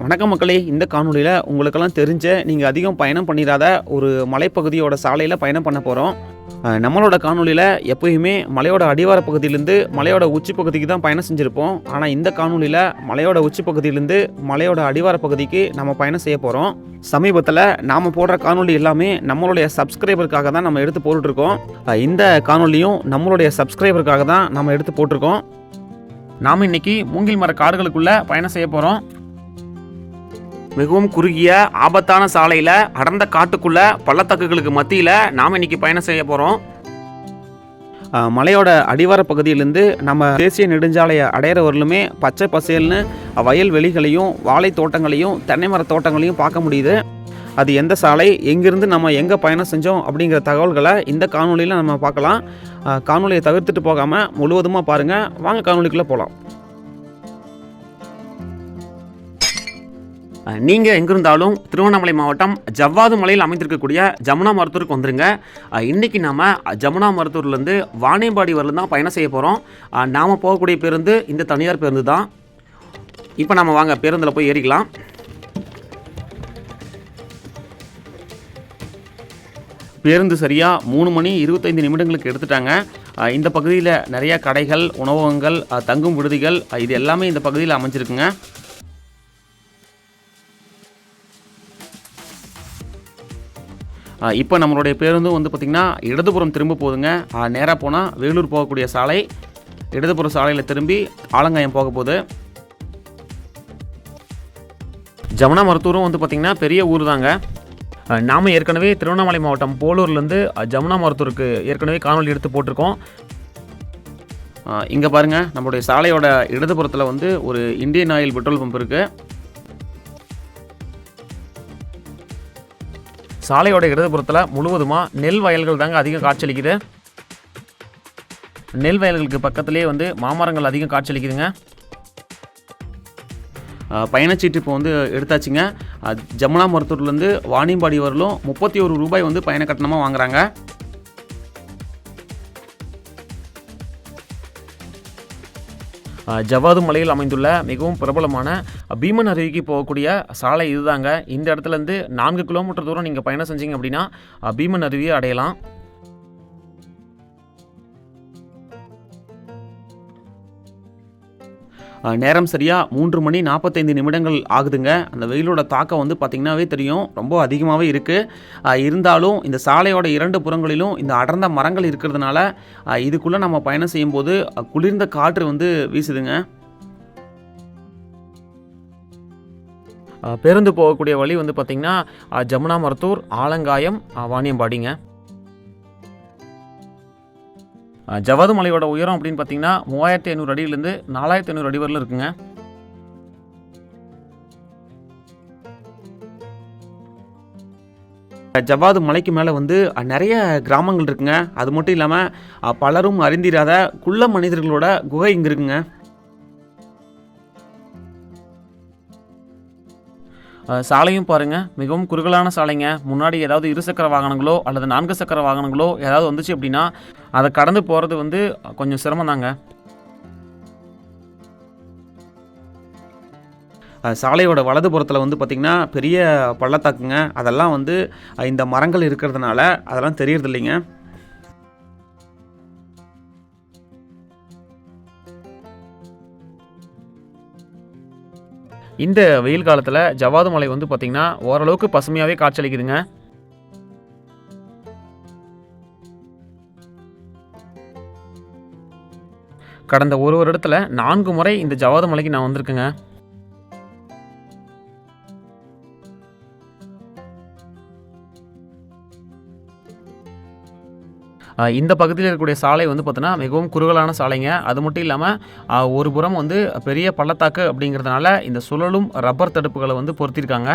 வணக்கம் மக்களே. இந்த காணொலியில் உங்களுக்கெல்லாம் தெரிஞ்ச நீங்கள் அதிகம் பயணம் பண்ணிடாத ஒரு மலைப்பகுதியோட சாலையில் பயணம் பண்ண போகிறோம். நம்மளோட காணொலியில் எப்பயுமே மலையோட அடிவார பகுதியிலேருந்து மலையோட உச்சி பகுதிக்கு தான் பயணம் செஞ்சுருப்போம். ஆனால் இந்த காணொலியில் மலையோட உச்சி பகுதியிலேருந்து மலையோட அடிவார பகுதிக்கு நம்ம பயணம் செய்ய போகிறோம். சமீபத்தில் நாம் போடுற காணொலி எல்லாமே நம்மளுடைய சப்ஸ்கிரைபருக்காக தான் நம்ம எடுத்து போட்டுட்ருக்கோம். இந்த காணொலியும் நம்மளுடைய சப்ஸ்கிரைபருக்காக தான் நம்ம எடுத்து போட்டிருக்கோம். நாம் இன்றைக்கி மூங்கில் மர காடுகளுக்குள்ளே பயணம் செய்ய போகிறோம். மிகவும் குறுகிய ஆபத்தான சாலையில் அடர்ந்த காட்டுக்குள்ள பள்ளத்தாக்குகளுக்கு மத்தியில் நாம் இன்னைக்கு பயணம் செய்ய போகிறோம். மலையோட அடிவார பகுதியிலேருந்து நம்ம தேசிய நெடுஞ்சாலையை அடையிற வரலுமே பச்சை பசேல்னு வயல்வெளிகளையும் வாழை தோட்டங்களையும் தென்னை மர தோட்டங்களையும் பார்க்க முடியுது. அது எந்த சாலை, எங்கிருந்து நம்ம எங்கே பயணம் செஞ்சோம் அப்படிங்கிற தகவல்களை இந்த காணொலியில் நம்ம பார்க்கலாம். காணொலியை தவிர்த்துட்டு போகாமல் முழுவதுமாக பாருங்கள். வாங்க காணொலிக்குள்ளே போகலாம். நீங்கள் எங்கிருந்தாலும் திருவண்ணாமலை மாவட்டம் ஜவ்வாது மலையில் அமைந்திருக்கக்கூடிய ஜமுனா மருத்தூருக்கு வந்துருங்க. இன்றைக்கி நாம் ஜமுனா மருத்தூர்லேருந்து வாணியம்பாடி வரலும் தான் பயணம் செய்ய போகிறோம். நாம் போகக்கூடிய பேருந்து இந்த தனியார் பேருந்து தான். இப்போ நம்ம வாங்க பேருந்தில் போய் ஏறிக்கலாம். பேருந்து சரியாக 3 மணி 25 நிமிடங்களுக்கு எடுத்துட்டாங்க. இந்த பகுதியில் நிறையா கடைகள், உணவகங்கள், தங்கும் விடுதிகள் இது எல்லாமே இந்த பகுதியில் அமைஞ்சிருக்குங்க. இப்போ நம்மளுடைய பேருந்தும் வந்து பார்த்திங்கன்னா இடதுபுறம் திரும்ப போகுதுங்க. நேராக போனால் வேலூர் போகக்கூடிய சாலை, இடதுபுற சாலையில் திரும்பி ஆலங்காயம் போக போகுது. ஜமுனா மருத்தூரும் வந்து பார்த்திங்கன்னா பெரிய ஊர் தாங்க. நாம் ஏற்கனவே திருவண்ணாமலை மாவட்டம் போலூர்லேருந்து ஜமுனா மருத்தூருக்கு ஏற்கனவே காணொலி எடுத்து போட்டிருக்கோம். இங்கே பாருங்கள், நம்மளுடைய சாலையோட இடதுபுறத்தில் வந்து ஒரு இந்தியன் ஆயில் பெட்ரோல் பம்ப் இருக்குது. சாலையோட இடதுபுறத்தில் முழுவதுமாக நெல் வயல்கள் தாங்க அதிகம் காட்சியளிக்குது. நெல் வயல்களுக்கு பக்கத்துலேயே வந்து மாமரங்கள் அதிகம் காட்சியளிக்குதுங்க. பயணச்சீட்டு இப்போ வந்து எடுத்தாச்சுங்க. ஜமுனா மருத்தூர்லேருந்து வாணியம்பாடி வரலும் 31 ரூபாய் வந்து பயண கட்டணமாக வாங்குறாங்க. ஜவ்வாது மலையில் அமைந்துள்ள மிகவும் பிரபலமான பீமன் அருவிக்கு போகக்கூடிய சாலை இதுதாங்க. இந்த இடத்துலேருந்து 4 கிலோமீட்டர் தூரம் நீங்கள் பயணம் செஞ்சீங்க அப்படின்னா பீமன் அருவியை அடையலாம். நேரம் சரியாக 3 மணி 45 நிமிடங்கள் ஆகுதுங்க. அந்த வெயிலோட தாக்கம் வந்து பார்த்திங்கனாவே தெரியும், ரொம்ப அதிகமாகவே இருக்குது. இருந்தாலும் இந்த சாலையோட 2 புறங்களிலும் இந்த அடர்ந்த மரங்கள் இருக்கிறதுனால இதுக்குள்ளே நம்ம பயணம் செய்யும்போது குளிர்ந்த காற்று வந்து வீசுதுங்க. பேருந்து போகக்கூடிய வழி வந்து பார்த்திங்கன்னா ஜமுனா மருத்தூர், ஆலங்காயம், வாணியம்பாடிங்க. ஜவ்வாது மலையோட உயரம் அப்படின்னு பார்த்தீங்கன்னா 3500 அடியிலேருந்து 4500 அடி வரலும் இருக்குங்க. ஜவ்வாது மலைக்கு மேலே வந்து நிறைய கிராமங்கள் இருக்குங்க. அது மட்டும் இல்லாமல் பலரும் அறிந்திராத குள்ள மனிதர்களோட குகை இங்கே இருக்குங்க. சாலையும் பாருங்கள், மிகவும் குறுகலான சாலைங்க. முன்னாடி ஏதாவது 2 சக்கர வாகனங்களோ அல்லது 4 சக்கர வாகனங்களோ ஏதாவது வந்துச்சு அப்படின்னா அதை கடந்து போகிறது வந்து கொஞ்சம் சிரமம் தாங்க. சாலையோட வலதுபுறத்தில் வந்து பார்த்திங்கன்னா பெரிய பள்ளத்தாக்குங்க. அதெல்லாம் வந்து இந்த மரங்கள் இருக்கிறதுனால அதெல்லாம் தெரியறது இல்லைங்க. இந்த வெயில் காலத்தில் ஜவ்வாது மலை வந்து பார்த்திங்கன்னா ஓரளவுக்கு பசுமையாகவே காட்சியளிக்குதுங்க. கடந்த ஒரு வருடத்தில் 4 முறை இந்த ஜவ்வாது மலைக்கு நான் வந்திருக்கேங்க. இந்த பகுதியில் இருக்கக்கூடிய சாலை வந்து பார்த்தோன்னா மிகவும் குறுகலான சாலைங்க. அது மட்டும் இல்லாமல் ஒரு புறம் வந்து பெரிய பள்ளத்தாக்கு அப்படிங்கிறதுனால இந்த சுழலும் ரப்பர் தடுப்புகளை வந்து பொருத்திருக்காங்க.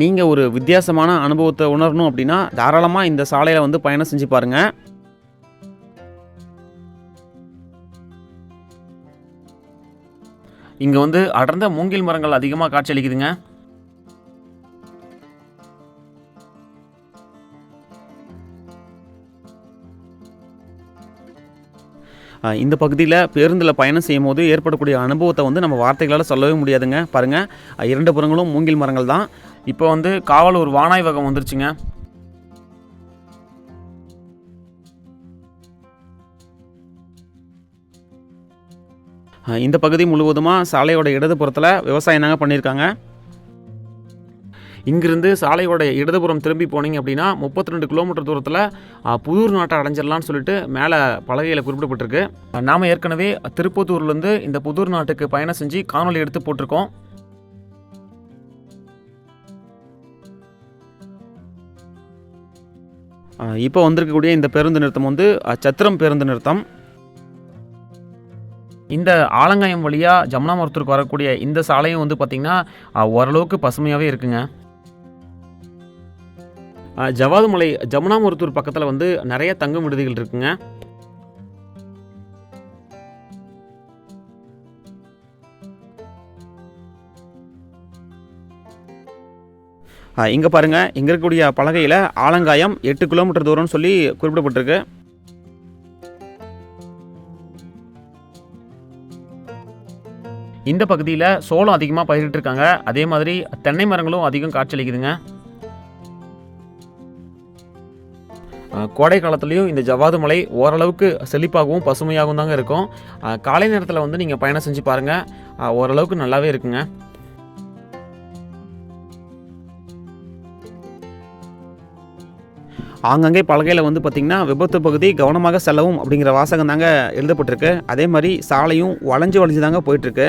நீங்கள் ஒரு வித்தியாசமான அனுபவத்தை உணரணும் அப்படின்னா தாராளமாக இந்த சாலையில் வந்து பயணம் செஞ்சு பாருங்கள். இங்கே வந்து அடர்ந்த மூங்கில் மரங்கள் அதிகமாக காட்சியளிக்குதுங்க. இந்த பகுதியில் பேருந்தில் பயணம் செய்யும்போது ஏற்படக்கூடிய அனுபவத்தை வந்து நம்ம வார்த்தைகளால் சொல்லவே முடியாதுங்க. பாருங்கள், 2 புறங்களும் மூங்கில் மரங்கள் தான். இப்போ வந்து காவலூர் வானாய்வகம் வந்துருச்சுங்க. இந்த பகுதி முழுவதுமாக சாலையோட இடதுபுறத்தில் விவசாயம் தாங்க பண்ணியிருக்காங்க. இங்கிருந்து சாலையோட இடதுபுறம் திரும்பி போனீங்க அப்படின்னா 32 கிலோமீட்டர் தூரத்தில் புதூர் நாட்டை அடைஞ்சிடலான்னு சொல்லிட்டு மேலே பலகையில் குறிப்பிடப்பட்டிருக்கு. நாம் ஏற்கனவே திருப்பத்தூர்லேருந்து இந்த புதூர் நாட்டுக்கு பயணம் செஞ்சு காணொலி எடுத்து போட்டிருக்கோம். இப்போ வந்திருக்கக்கூடிய இந்த பேருந்து நிறுத்தம் வந்து சத்திரம் பேருந்து நிறுத்தம். இந்த ஆலங்காயம் வழியாக ஜமுனா மருத்தூருக்கு வரக்கூடிய இந்த சாலையும் வந்து பார்த்திங்கன்னா ஓரளவுக்கு பசுமையாகவே இருக்குங்க. ஜவாது மலை ஜமுனா மருத்தூர் பக்கத்தில் வந்து நிறைய தங்கும் விடுதிகள் இருக்குங்க. இங்கே பாருங்கள், இங்கே இருக்கக்கூடிய பலகையில் ஆலங்காயம் 8 கிலோமீட்டர் தூரம்னு சொல்லி குறிப்பிடப்பட்டிருக்கு. இந்த பகுதியில் சோளம் அதிகமாக பயிரிட்டிருக்காங்க. அதே மாதிரி தென்னை மரங்களும் அதிகம் காட்சியளிக்குதுங்க. கோடை காலத்துலேயும் இந்த ஜவ்வாது மலை ஓரளவுக்கு செழிப்பாகவும் பசுமையாகவும் தாங்க இருக்கும். காலை நேரத்தில் வந்து நீங்கள் பயணம் செஞ்சு பாருங்கள், ஓரளவுக்கு நல்லாவே இருக்குங்க. ஆங்கங்கே பலகையில் வந்து பார்த்திங்கன்னா விபத்து பகுதி கவனமாக செல்லவும் அப்படிங்கிற வாசகம் தாங்க எழுதப்பட்டிருக்கு. அதே மாதிரி சாலையும் வளைஞ்சு தாங்க போயிட்டுருக்கு.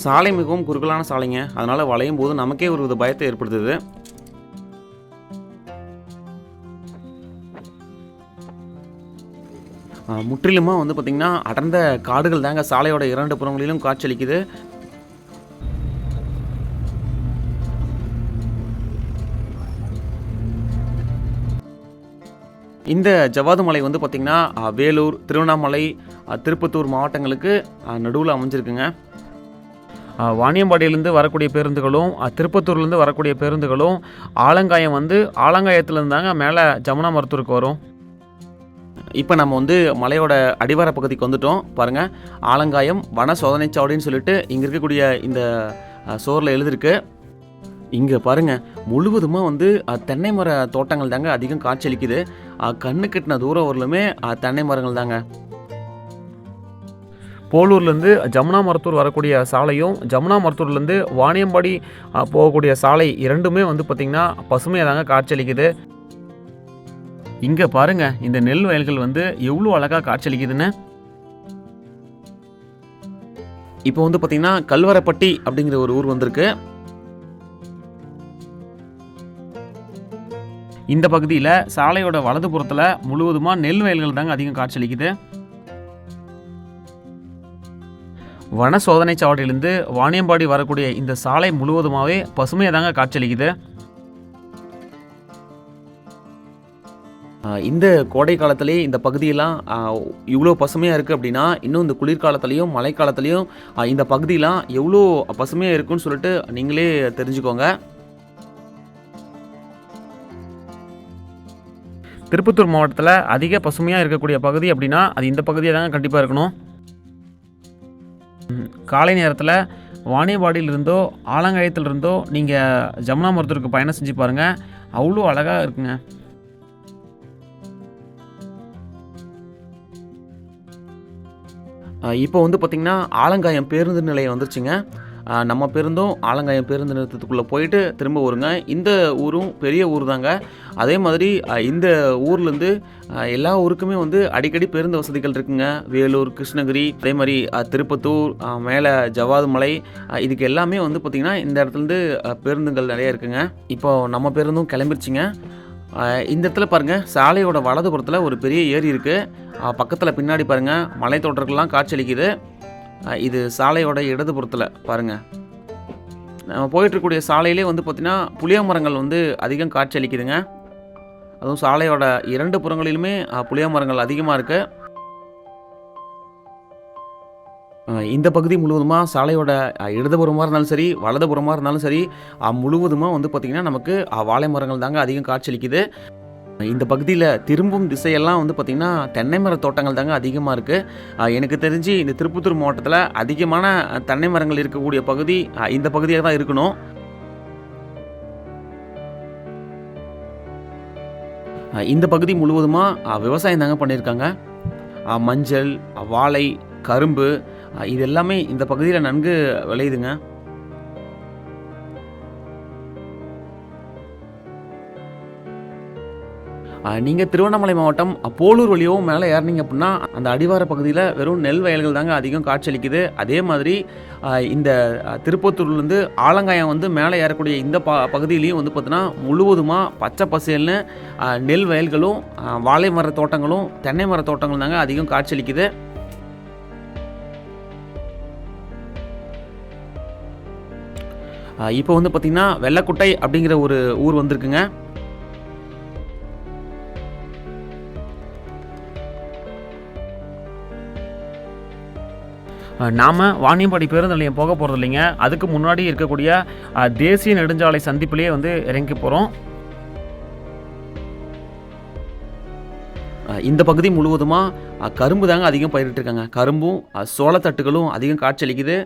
சாலை மிகவும் குறுகலான சாலைங்க. அதனால் வளையும் போது நமக்கே ஒரு வித பயத்தை ஏற்படுத்துது. முற்றிலுமாக வந்து பார்த்திங்கன்னா அடர்ந்த காடுகள் தாங்க சாலையோட 2 புறங்களிலும் காட்சியளிக்குது. இந்த ஜவ்வாது மலை வந்து பார்த்திங்கன்னா வேலூர், திருவண்ணாமலை, திருப்பத்தூர் மாவட்டங்களுக்கு நடுவில் அமைஞ்சிருக்குங்க. வாணியம்பாடியிலேருந்து வரக்கூடிய பேருந்துகளும் திருப்பத்தூர்லேருந்து வரக்கூடிய பேருந்துகளும் ஆலங்காயம் வந்து ஆலங்காயத்துலேருந்து தாங்க மேலே ஜமுனா மருத்தூருக்கு வரும். இப்போ நம்ம வந்து மலையோட அடிவார பகுதிக்கு வந்துட்டோம். பாருங்கள், ஆலங்காயம் வன சோதனை சாவடின்னு சொல்லிட்டு இங்கே இருக்கக்கூடிய இந்த சோரில் எழுதிருக்கு. இங்கே பாருங்கள், முழுவதுமாக வந்து தென்னை மர தோட்டங்கள் தாங்க அதிகம் காட்சியளிக்குது. கண்ணு கட்டின தூரம் வரலுமே தென்னை மரங்கள் தாங்க. போலூர்லேருந்து ஜமுனா மருத்தூர் வரக்கூடிய சாலையும் ஜமுனா மருத்தூர்லேருந்து வாணியம்பாடி போகக்கூடிய சாலை இரண்டுமே வந்து பார்த்திங்கன்னா பசுமையாக தாங்க காட்சியளிக்குது. இங்கே பாருங்கள், இந்த நெல் வயல்கள் வந்து எவ்வளோ அழகாக காட்சியளிக்குதுன்னு. இப்போ வந்து பார்த்திங்கன்னா கல்வரப்பட்டி அப்படிங்கிற ஒரு ஊர் வந்திருக்கு. இந்த பகுதியில் சாலையோட வலதுபுறத்தில் முழுவதுமாக நெல் வயல்கள் தாங்க அதிகம் காட்சியளிக்குது. வன சோதனை சாவடியிலிருந்து வாணியம்பாடி வரக்கூடிய இந்த சாலை முழுவதுமாகவே பசுமையாக தாங்க காட்சியளிக்குது. இந்த கோடை காலத்திலே இந்த பகுதியெல்லாம் இவ்வளோ பசுமையாக இருக்குது அப்படின்னா, இன்னும் இந்த குளிர்காலத்துலேயும் மழைக்காலத்துலேயும் இந்த பகுதியெலாம் எவ்வளோ பசுமையாக இருக்குன்னு சொல்லிட்டு நீங்களே தெரிஞ்சுக்கோங்க. திருப்பத்தூர் மாவட்டத்தில் அதிக பசுமையாக இருக்கக்கூடிய பகுதி அப்படின்னா அது இந்த பகுதியாக தாங்க கண்டிப்பாக இருக்கணும். காலை நேரத்தில் வாணியம்பாடியிலிருந்தோ ஆலங்காயத்திலிருந்தோ நீங்கள் ஜமுனா மருத்தூருக்கு பயணம் செஞ்சு பாருங்கள், அவ்வளோ அழகாக இருக்குங்க. இப்போ வந்து பார்த்திங்கன்னா ஆலங்காயம் பேருந்து நிலையம் வந்துருச்சுங்க. நம்ம பேருந்தும் ஆலங்காயம் பேருந்து நிறுத்தத்துக்குள்ளே போயிட்டு திரும்ப வருங்க. இந்த ஊரும் பெரிய ஊர் தாங்க. அதே மாதிரி இந்த ஊர்லேருந்து எல்லா ஊருக்குமே வந்து அடிக்கடி பேருந்து வசதிகள் இருக்குங்க. வேலூர், கிருஷ்ணகிரி, அதே மாதிரி திருப்பத்தூர், மேலே ஜவ்வாது மலை, இதுக்கு எல்லாமே வந்து பார்த்திங்கன்னா இந்த இடத்துலேருந்து பேருந்துகள் நிறைய இருக்குங்க. இப்போது நம்ம பேருந்தும் கிளம்பிருச்சுங்க. இந்த இடத்துல பாருங்கள், சாலையோட வலதுபுறத்தில் ஒரு பெரிய ஏரி இருக்குது. பக்கத்தில் பின்னாடி பாருங்கள் மலைத்தோட்டங்கள்லாம் காட்சியளிக்குது. இது சாலையோட இடதுபுறத்தில் பாருங்கள். நம்ம போயிட்டுருக்கூடிய சாலையிலே வந்து பார்த்திங்கன்னா புளிய மரங்கள் வந்து அதிகம் காட்சியளிக்குதுங்க. அதுவும் சாலையோட 2 புறங்களிலுமே புளிய மரங்கள் அதிகமாக இருக்குது. இந்த பகுதி முழுவதுமா சாலையோட இடதுபுறமா இருந்தாலும் சரி, வலதுபுறமா இருந்தாலும் சரி, முழுவதுமா வந்து பார்த்திங்கன்னா நமக்கு வாழை மரங்கள் தாங்க அதிகம் காட்சியளிக்குது. இந்த பகுதியில திரும்பும் திசையெல்லாம் வந்து பார்த்திங்கன்னா, தென்னை மர தோட்டங்கள் தாங்க அதிகமா இருக்கு. எனக்கு தெரிஞ்சு இந்த திருப்பத்தூர் மாவட்டத்தில அதிகமான தென்னை மரங்கள் இருக்கக்கூடிய பகுதி இந்த பகுதியா தான் இருக்கணும். இந்த பகுதி முழுவதுமா விவசாயம் தாங்க பண்ணியிருக்காங்க. மஞ்சள், வாழை, கரும்பு இது எல்லாமே இந்த பகுதியில நன்கு விளையுதுங்க. நீங்க திருவண்ணாமலை மாவட்டம் போலூர் வழியாவும் மேலே ஏறுனீங்க அப்படின்னா, அந்த அடிவார பகுதியில வெறும் நெல் வயல்கள் தாங்க அதிகம் காட்சியளிக்குது. அதே மாதிரி இந்த திருப்பத்தூர்லேருந்து ஆலங்காயம் வந்து மேலே ஏறக்கூடிய இந்த பகுதியிலையும் வந்து பார்த்தீங்கன்னா, முழுவதுமா பச்சை பசேல்னு நெல் வயல்களும், வாழை மர தோட்டங்களும், தென்னை மர தோட்டங்களும் தாங்க அதிகம் காட்சியளிக்குது. இப்போ வந்து பார்த்தீங்கன்னா, வெள்ளக்குட்டை அப்படிங்கிற ஒரு ஊர் வந்திருக்குங்க. நாம வாணியம்பாடி பேருந்து நிலையம் போக போகிறது இல்லைங்க. அதுக்கு முன்னாடி இருக்கக்கூடிய தேசிய நெடுஞ்சாலை சந்திப்பிலேயே வந்து இறங்கி போகிறோம். இந்த பகுதி முழுவதுமா கரும்பு தாங்க அதிகம் பயிரிட்டிருக்காங்க. கரும்பும் சோளத்தட்டுகளும் அதிகம் காட்சியளிக்குது.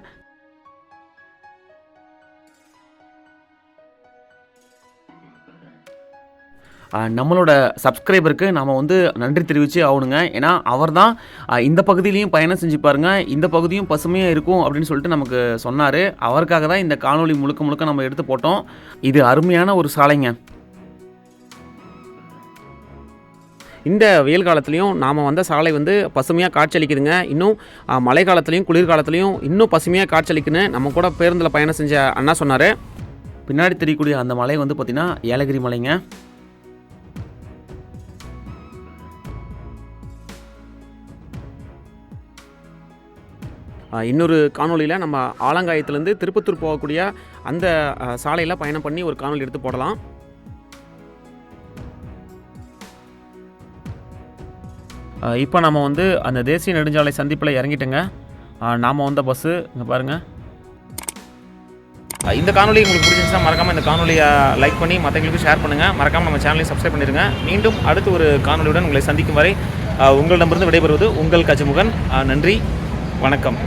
நம்மளோட சப்ஸ்கிரைபருக்கு நாம் வந்து நன்றி தெரிவித்து ஆகணுங்க. ஏன்னா அவர் தான் இந்த பகுதியிலையும் பயணம் செஞ்சு பாருங்க, இந்த பகுதியும் பசுமையாக இருக்கும் அப்படின்னு சொல்லிட்டு நமக்கு சொன்னார். அவருக்காக தான் இந்த காணொளி முழுக்க முழுக்க நம்ம எடுத்து போட்டோம். இது அருமையான ஒரு சாலைங்க. இந்த வெயில் காலத்துலேயும் நாம் வந்த சாலை வந்து பசுமையாக காட்சியளிக்குதுங்க. இன்னும் மழை காலத்துலேயும் குளிர்காலத்துலேயும் இன்னும் பசுமையாக காட்சியளிக்குன்னு நம்ம கூட பேருந்தில் பயணம் செஞ்ச அண்ணா சொன்னார். பின்னாடி தெரியக்கூடிய அந்த மலை வந்து பார்த்திங்கன்னா ஏலகிரி மலைங்க. இன்னொரு காணொலியில் நம்ம ஆலங்காயத்துலேருந்து திருப்பத்தூர் போகக்கூடிய அந்த சாலையில் பயணம் பண்ணி ஒரு காணொலி எடுத்து போடலாம். இப்போ நம்ம வந்து அந்த தேசிய நெடுஞ்சாலை சந்திப்பில் இறங்கிட்டோங்க. நாம் வந்த பஸ்ஸு இங்கே பாருங்கள். இந்த காணொலி உங்களுக்கு பிடிச்சிருந்துச்சுன்னா மறக்காமல் இந்த காணொலியை லைக் பண்ணி மற்றவங்களுக்கு ஷேர் பண்ணுங்கள். மறக்காமல் நம்ம சேனலையும் சப்ஸ்கிரைப் பண்ணிடுங்க. மீண்டும் அடுத்து ஒரு காணொலியுடன் உங்களை சந்திக்கும் வரை உங்களிடமிருந்து விடைபெறுவது உங்கள் கஜமுகன். நன்றி, வணக்கம்.